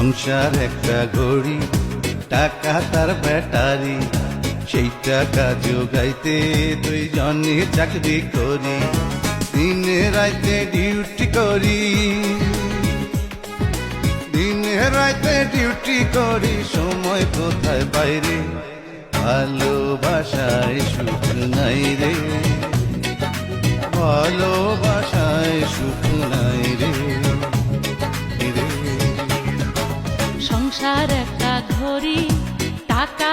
সংসার একটা ঘড়ি, টাকা তার ব্যাটারি, সেই টাকা জোগাইতে দুইজনে চাকরি করি, দিনে রাইতে ডিউটি করি, দিনে রাইতে ডিউটি করি, সময় কোথায় বাইরে, ভালোবাসায় সুখ নাই রে, ভালোবাসায় সুখ নাই রে। সংসার একটা ঘড়ি, টাকা